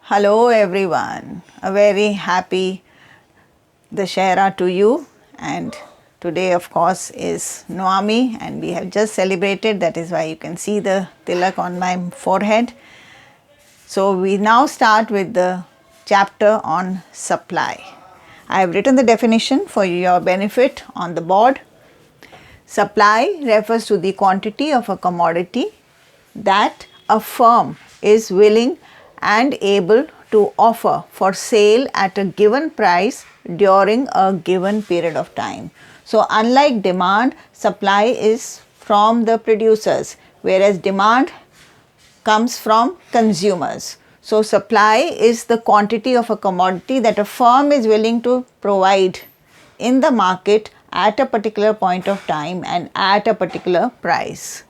Hello everyone, a very happy Dashera to you, and today of course is Noami and we have just celebrated, that is why you can see the tilak on my forehead. So we now start with the chapter on supply. I have written the definition for your benefit on the board. Supply refers to the quantity of a commodity that a firm is willing and able to offer for sale at a given price during a given period of time. So, unlike demand, supply is from the producers, whereas demand comes from consumers. So, supply is the quantity of a commodity that a firm is willing to provide in the market at a particular point of time and at a particular price.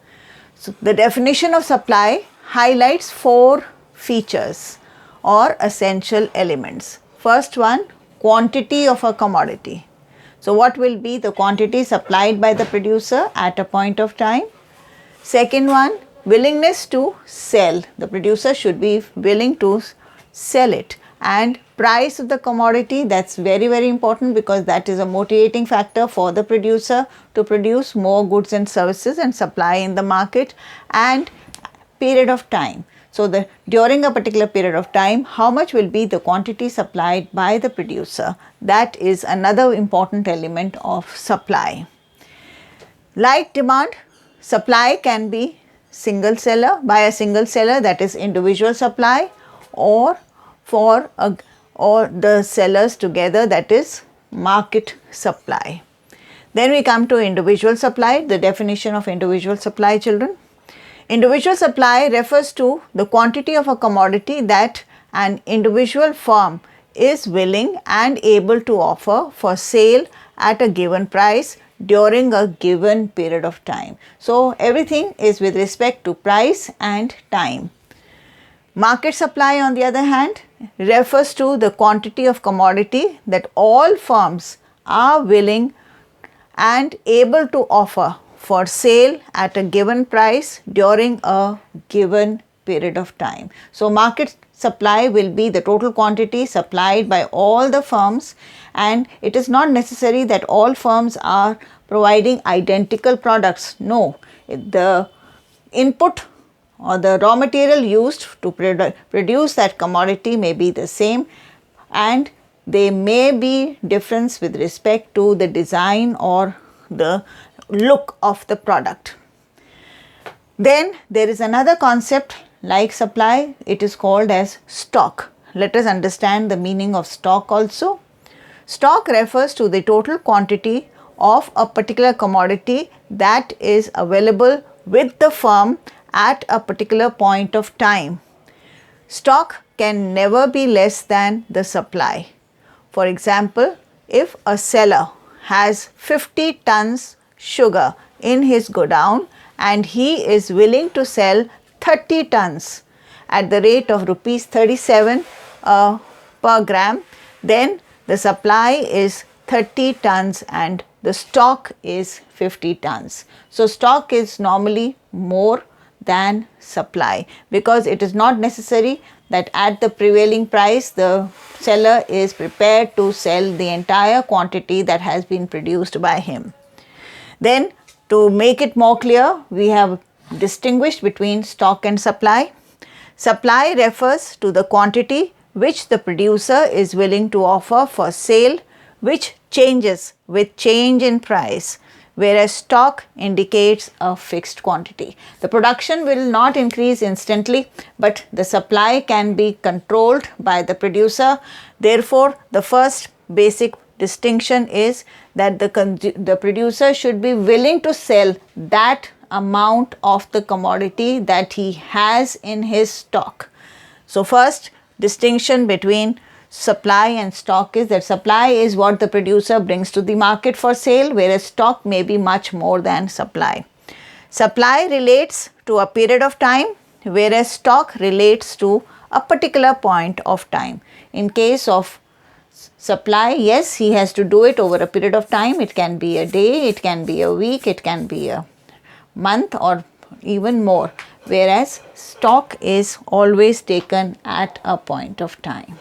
So, the definition of supply highlights four features or essential elements. First one, quantity of a commodity. So, what will be the quantity supplied by the producer at a point of time? Second one, willingness to sell. The producer should be willing to sell it. And price of the commodity, that's very important, because that is a motivating factor for the producer to produce more goods and services and supply in the market. And period of time. So, during a particular period of time, how much will be the quantity supplied by the producer? That is another important element of supply. Like demand, supply can be single seller, by a single seller, that is individual supply, or or the sellers together, that is market supply. Then we come to individual supply, the definition of individual supply, children. Individual supply refers to the quantity of a commodity that an individual firm is willing and able to offer for sale at a given price during a given period of time. So, everything is with respect to price and time. Market supply, on the other hand, refers to the quantity of commodity that all firms are willing and able to offer for sale at a given price during a given period of time. So, market supply will be the total quantity supplied by all the firms, and it is not necessary that all firms are providing identical products. No, the input or the raw material used to produce that commodity may be the same, and they may be difference with respect to the design or the look of the product. Then there is another concept like supply, it is called as stock. Let us understand the meaning of stock also. Stock refers to the total quantity of a particular commodity that is available with the firm at a particular point of time. Stock can never be less than the supply. For example, if a seller has 50 tons sugar in his godown and he is willing to sell 30 tons at the rate of rupees 37 per gram, then the supply is 30 tons and the stock is 50 tons. So, stock is normally more than supply, because it is not necessary that at the prevailing price the seller is prepared to sell the entire quantity that has been produced by him. Then, to make it more clear, we have distinguished between stock and supply. Supply refers to the quantity which the producer is willing to offer for sale, which changes with change in price, whereas stock indicates a fixed quantity. The production will not increase instantly, but the supply can be controlled by the producer. Therefore, the first basic distinction is that the producer should be willing to sell that amount of the commodity that he has in his stock. So, first distinction between supply and stock is that supply is what the producer brings to the market for sale, whereas stock may be much more than supply. Supply relates to a period of time, whereas stock relates to a particular point of time. In case of supply, yes, he has to do it over a period of time. It can be a day, it can be a week, it can be a month, or even more. whereas stock is always taken at a point of time.